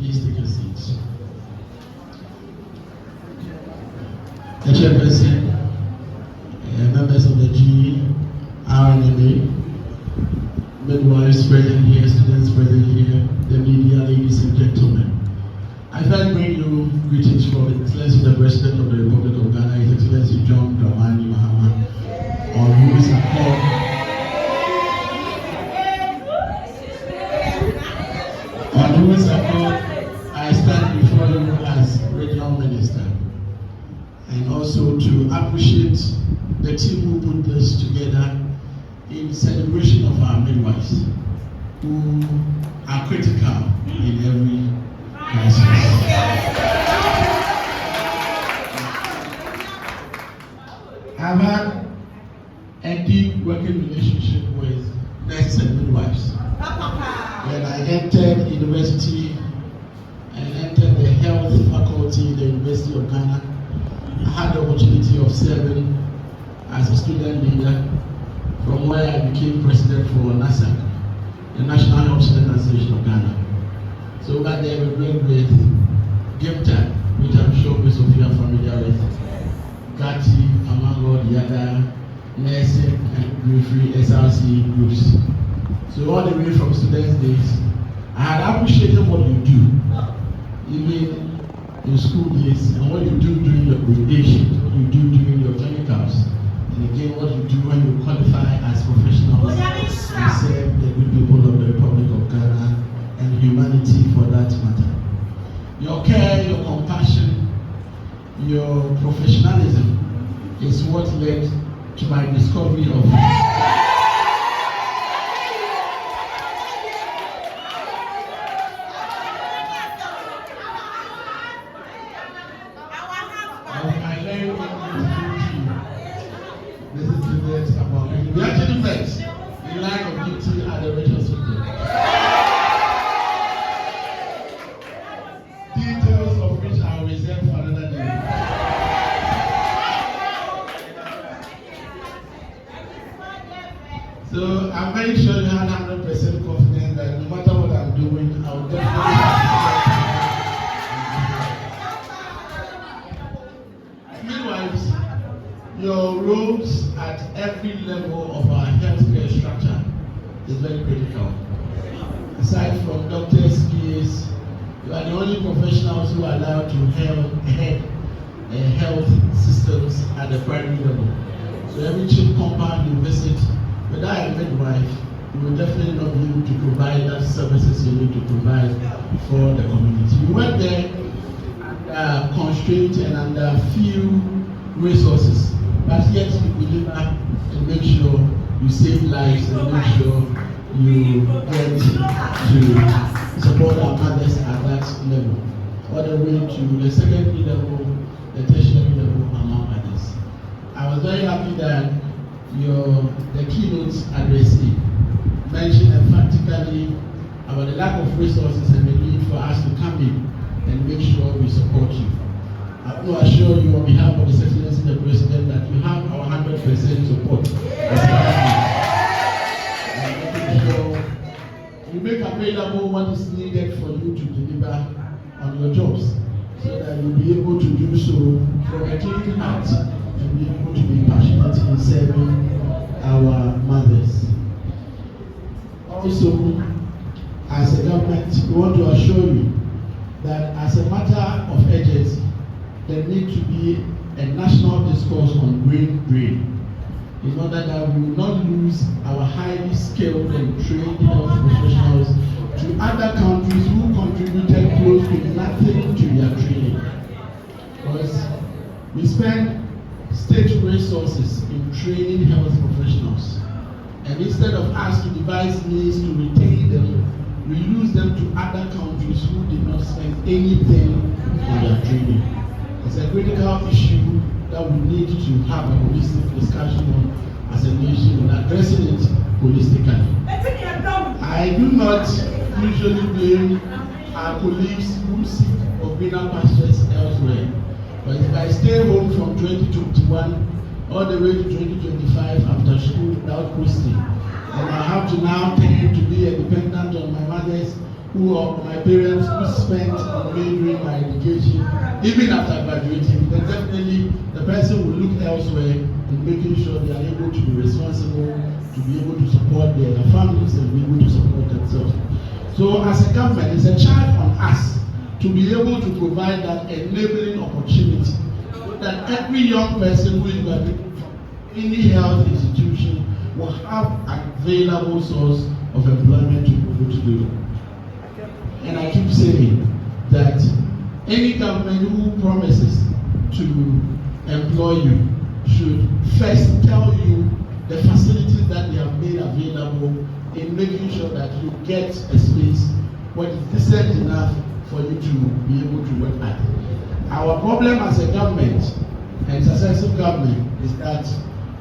Please take your seats. The chairperson, members of the GRNMA, midwives present here, students present here, the media, ladies and gentlemen. I first bring you greetings from His Excellency the President of the Republic of Ghana, His Excellency John Dramani Mahama, on whose accord I stand before you as regional minister, and also to appreciate the team who put this together in celebration of our midwives, who are critical in every crisis. I've had a deep working relationship with nurses and midwives. When I entered university and entered the health faculty in the University of Ghana, I had the opportunity of serving as a student leader, from where I became president for NASAC, the National Health Student Association of Ghana. So over there we worked with GIMTA, which I'm sure most of you are familiar with, GATI, among all the other nursing and midwifery SRC groups. So all the way from students' days, I had appreciated what you do, even in school days, and what you do during your graduation, what you do during your clinicals, and again what you do when you qualify as professionals and serve the good people of the Republic of Ghana and humanity for that matter. Your care, your compassion, your professionalism is what led to my discovery of we actually met in line of duty at the Regional Hospital. Details of which I will reserve for another day. So I'm very sure you have 100% confidence that no matter what I'm doing, I will definitely midwives, your roles at every level of our healthcare structure is very critical. Aside from doctors, PAs, you are the only professionals who are allowed to head health systems at the primary level. So every chip compound you visit, without a midwife, you will definitely not be able to provide that services you need to provide for the community. You work there under constraint and under few resources, but yet you deliver to make sure you save lives and make sure you get to support our mothers at that level, all the way to the secondary level, the tertiary level, among others. I was very happy that the keynote addressee mentioned emphatically about the lack of resources and the need for us to come in and make sure we support you. I want to assure you on behalf of His Excellency the President that you have our 100% support. We make available what is needed for you to deliver on your jobs, so that you'll be able to do so from a clean heart and be able to be passionate in serving our mothers. Also, as a government, we want to assure you that as a matter of urgency, there needs to be a national discourse on brain drain, in order that we will not lose our highly skilled and trained health professionals to other countries who contributed close to nothing to their training. Because we spend state resources in training health professionals, and instead of us to devise means to retain them, we lose them to other countries who did not spend anything on their training. It's a critical issue that we need to have a holistic discussion on as a nation and addressing it holistically. I do not usually blame our colleagues who seek for greener pastures elsewhere, but if I stay home from 2021 all the way to 2025 after school without posting, and I have to now tend to be a dependent on my mother's my parents who spent on me during my education, even after graduating, then definitely the person will look elsewhere in making sure they are able to be responsible, to be able to support their families and be able to support themselves. So as a government, it's a charge on us to be able to provide that enabling opportunity so that every young person who is graduating from any health institution will have an available source of employment to be able to do it. And I keep saying that any government who promises to employ you should first tell you the facilities that they have made available in making sure that you get a space what is decent enough for you to be able to work at. Our problem as a government and successive government is that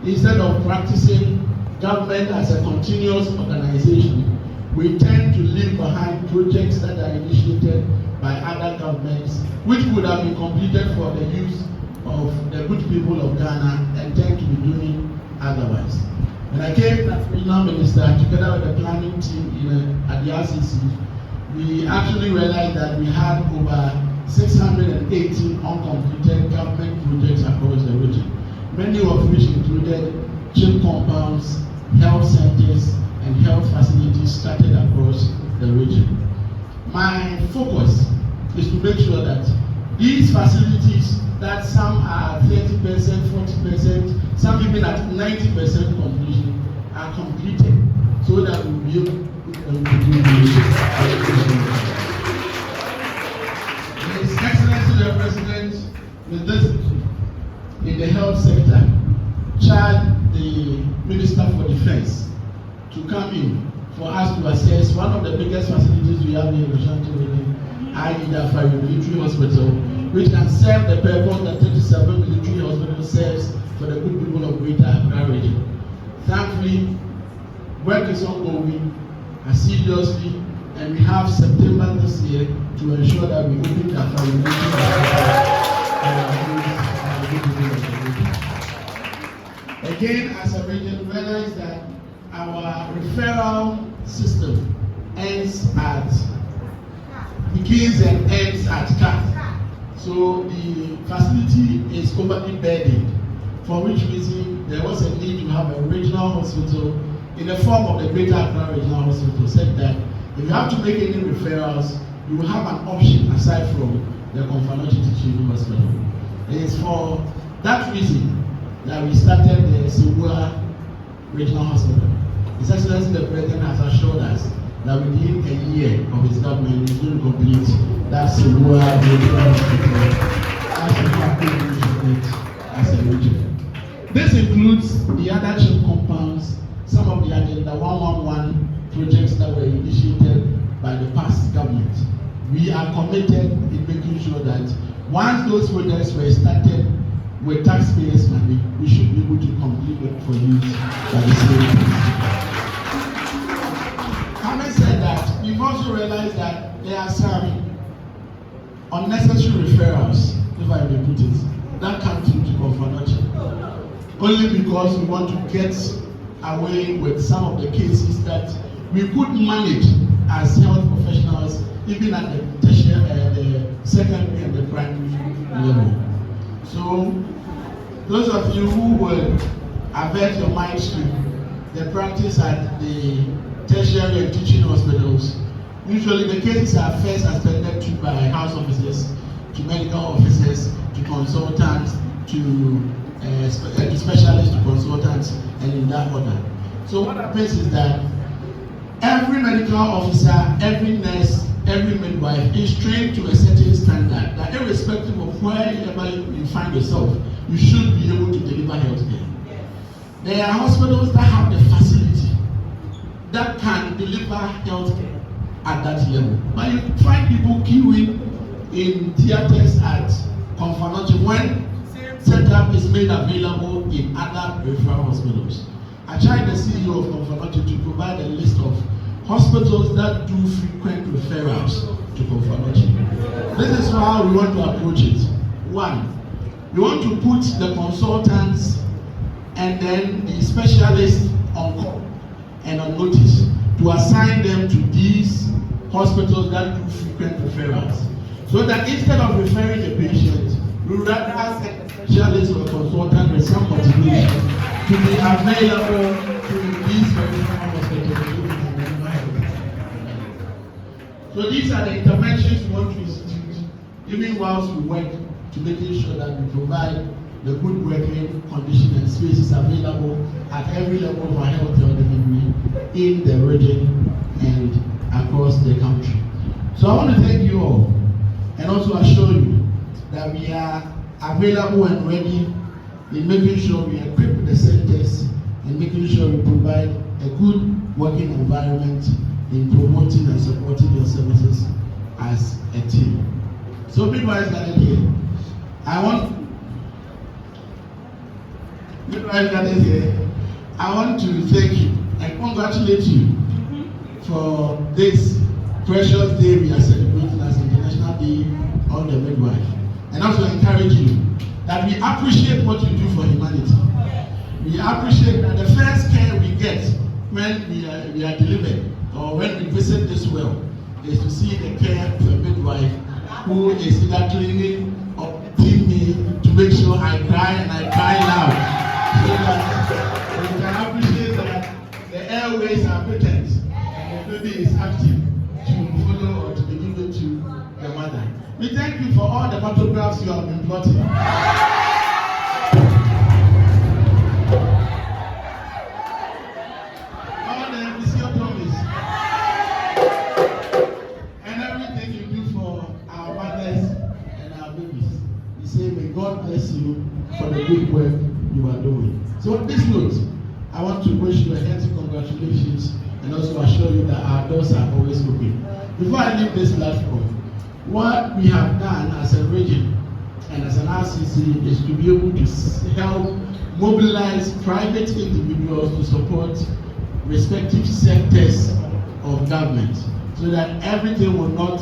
instead of practicing government as a continuous organization, we tend to leave behind projects that are initiated by other governments, which could have been completed for the use of the good people of Ghana and tend to be doing otherwise. When I came as regional minister, together with the planning team at the RCC, we actually realized that we had over 618 uncompleted government projects across the region, many of which included chip compounds, health centers, and health facilities started across the region. My focus is to make sure that these facilities, that some are 30%, 40%, some even at 90% completion, are completed so that we will be able to do this. His Excellency the President, with this in the health sector, charged the Minister for Defense to come in for us to assess one of the biggest facilities we have in Ashanti region, Dafa Military Hospital, which can serve the purpose that 37 military hospitals serves for the good people of Greater Accra region. Thankfully, work is ongoing assiduously, and we have September this year to ensure that we open Dafa Military Hospital. Again, as a region, realize that our referral system begins and ends at CAF. So the facility is overly burdened, for which reason there was a need to have a regional hospital in the form of the Greater Accra Regional Hospital, said that if you have to make any referrals, you will have an option aside from the Konfanochi Teaching Hospital. It is for that reason that we started the Sewua Regional Hospital. His Excellency the President has assured us that within a year of his government, he will complete that Sewua Regional Hospital as we have been as a region. This includes the other chip compounds, some of the Agenda 111 projects that were initiated by the past government. We are committed in making sure that once those projects were started with taxpayers' money, we should be able to complete it for use by the same. Having said that, we've also realized that there are some unnecessary referrals, if I may put it, that come to Konfanochi, only because we want to get away with some of the cases that we could manage as health professionals, even at the tertiary, the secondary and the primary level. So, those of you who will avert your minds to the practice at the tertiary and teaching hospitals, usually the cases are first attended to by house officers, to medical officers, to consultants, to specialists, to consultants, and in that order. So what happens is that every medical officer, every nurse, every midwife is trained to a certain standard that irrespective of wherever you find yourself, you should be able to deliver health care. There are hospitals that have the facility that can deliver health care at that level. But you find people queuing in theaters at Konfanochi when setup is made available in other referral hospitals. I tried the CEO of Konfanochi to provide a list of hospitals that do frequent referrals to Konfanochi. This is how we want to approach it. One, we want to put the consultants and then the specialists on call and on notice to assign them to these hospitals that do frequent referrals. So that instead of referring the patient, we would rather ask a specialist or consultant with some motivation to be available to these very hospitals. So these are the interventions we want to institute, even whilst we work to making sure that we provide the good working conditions and spaces available at every level of our health delivery in the region and across the country. So I want to thank you all and also assure you that we are available and ready in making sure we equip the centers and making sure we provide a good working environment in promoting and supporting your services as a team. So midwives gathered here, I want to thank you and congratulate you for this precious day we are celebrating as International Day of the Midwife. And also encourage you that we appreciate what you do for humanity. We appreciate that the first care we get when we are delivered or when we visit this world is to see the care of a midwife who is either cleaning or cleaning me to make sure I cry and I cry loud. So that we can appreciate that the airways are potent and the baby is active to follow or to be given to the mother. We thank you for all the photographs you have been plotting. All the physiotherapy and everything you do for our mothers and our babies. We say, may God bless you for the good work you are doing. So on this note, I want to wish you a hearty congratulations and also assure you that our doors are always open. Before I leave this platform, what we have done as a region and as an RCC is to be able to help mobilize private individuals to support respective sectors of government so that everything will not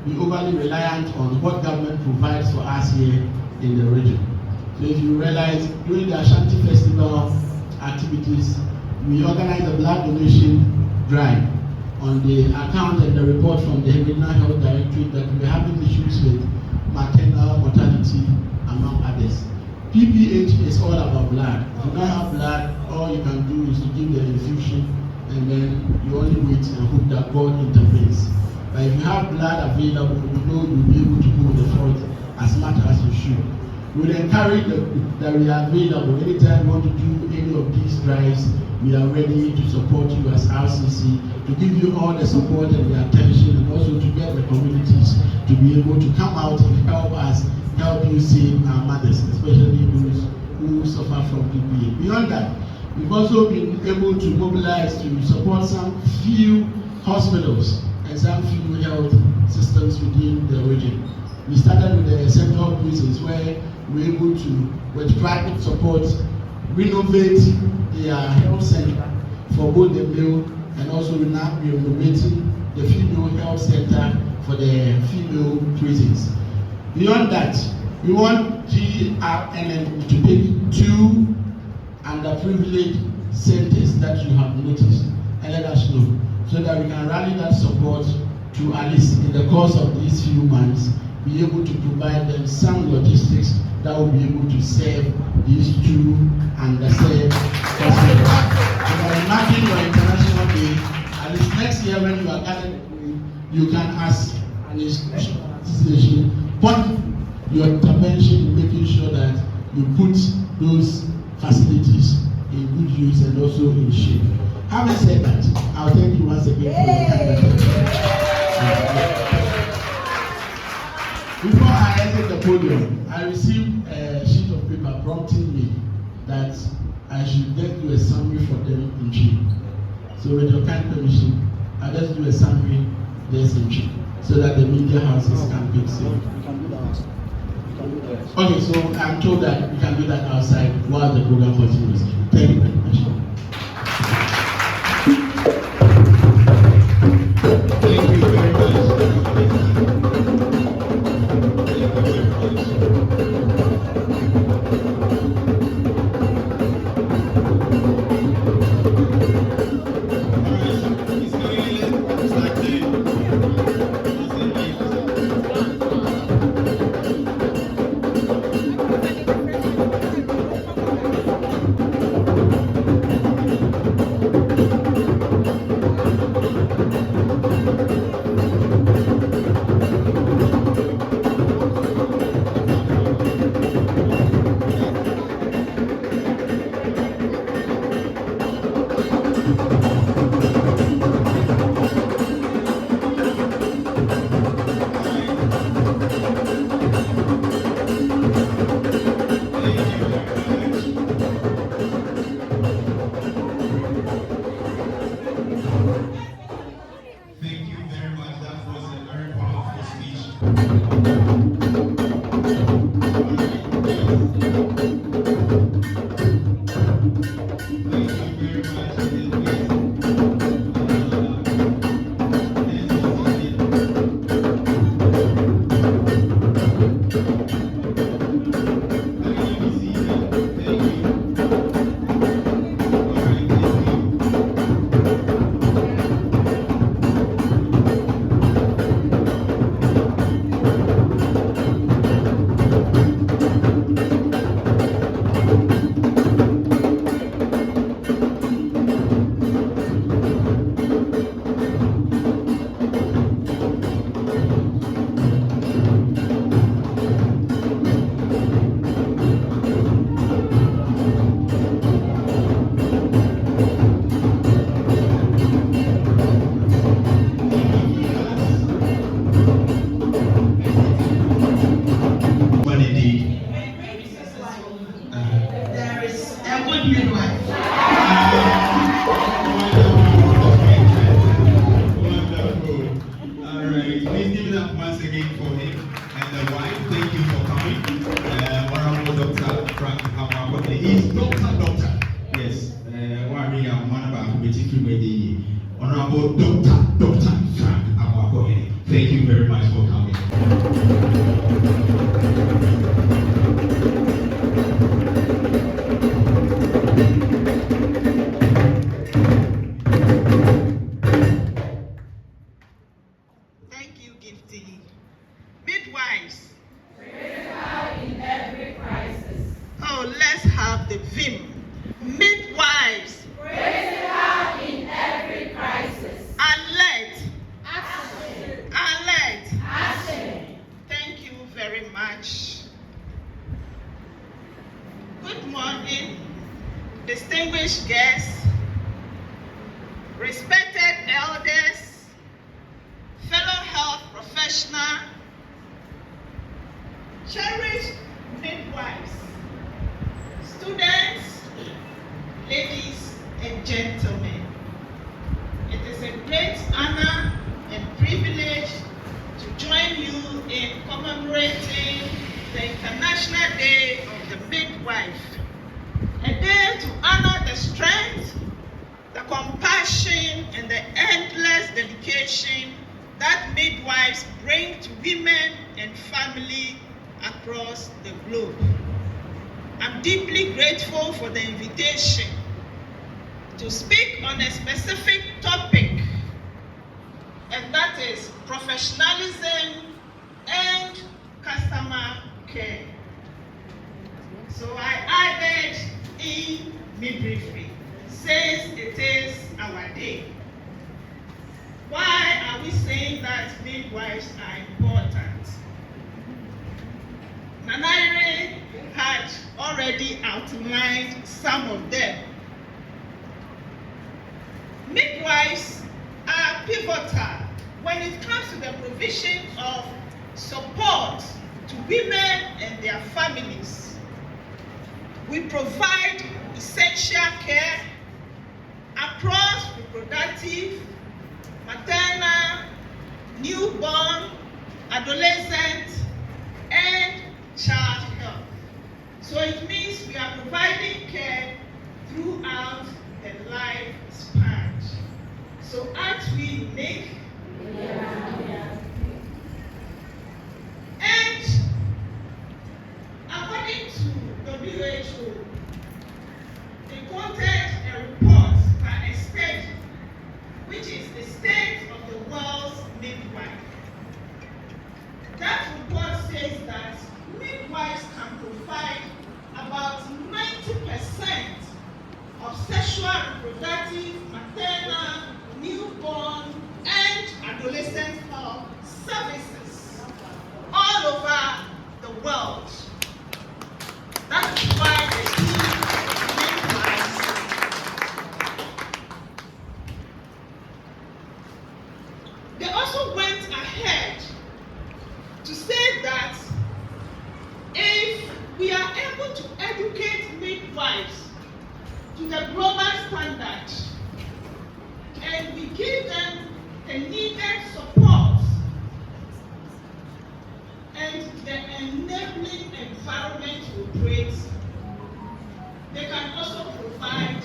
be overly reliant on what government provides for us here in the region. So if you realize, during the Ashanti Festival activities, we organized a blood donation drive on the account and the report from the Regional Health Directorate that we are having issues with maternal mortality, among others. PPH is all about blood. If you don't have blood, all you can do is to give the infusion and then you only wait and hope that God intervenes. But if you have blood available, you know you'll be able to go the front as much as you should. We would encourage that we are available. Anytime you want to do any of these drives, we are ready to support you as RCC, to give you all the support and the attention, and also to get the communities to be able to come out and help us, help you save our mothers, especially those who suffer from PPA. Beyond that, we've also been able to mobilize to support some few hospitals and some few health systems within the region. We started with the central prisons where we're able to, with private support, renovate their health center for both the male and also we're now renovating the female health center for the female prisons. Beyond that, we want GRNM to take 2 underprivileged centers that you have noticed and let us know so that we can rally that support to at least in the course of these few months be able to provide them some logistics that will be able to serve these 2 underserved hospitals. So by marking your International Day, at least next year when you are gathered, you can ask an institution, point your intervention in making sure that you put those facilities in good use and also in shape. Having said that, I'll thank you once again for your time. Before I exit the podium, I received a sheet of paper prompting me that I should just do a summary for them in Chi. So with your kind permission, I'll just do a summary just in Chi so that the media houses can pick it. Okay, so I'm told that we can do that outside while the program continues. Thank you very much. Thank you very much. It's like good midwife. Wonderful. All right. Please give it up once again for him and the wife. Thank you for coming. Honorable Dr. Frank Amoakohene. He's Doctor. Yes. One about the Honorable Dr. Frank Amoakohene. Thank you very much for coming. Thank you, Gifty. Midwives. In every crisis. Oh, let's have the vim. Midwives. Praise God in every crisis. Alert. Action. Alert. Action. Thank you very much. Good morning, distinguished guests, respected elders, fellow health professionals, cherished midwives, students, ladies and gentlemen. It is a great honor and privilege to join you in commemorating the International Day of the Midwife, a day to honor the strength, the compassion, and the endless dedication that midwives bring to women and family across the globe. I'm deeply grateful for the invitation to speak on a specific topic, and that is professionalism and customer care. So I added in midwifery, says it is our day. Why are we saying that midwives are important? Nanaire had already outlined some of them. Midwives are pivotal when it comes to the provision of support to women and their families. We provide essential care across reproductive, maternal, newborn, adolescent, and child health. So it means we are providing care throughout the lifespan. So aren't we unique? And according to WHO, they quoted a report by a study, which is the state of the world's midwife. That report says that midwives can provide about 90% of sexual, reproductive, maternal, newborn, and adolescent health services all over the world. That is why they need midwives. They also went ahead to say that if we are able to educate midwives to the global standard and we give them the needed support and the enabling environment to operate, they can also provide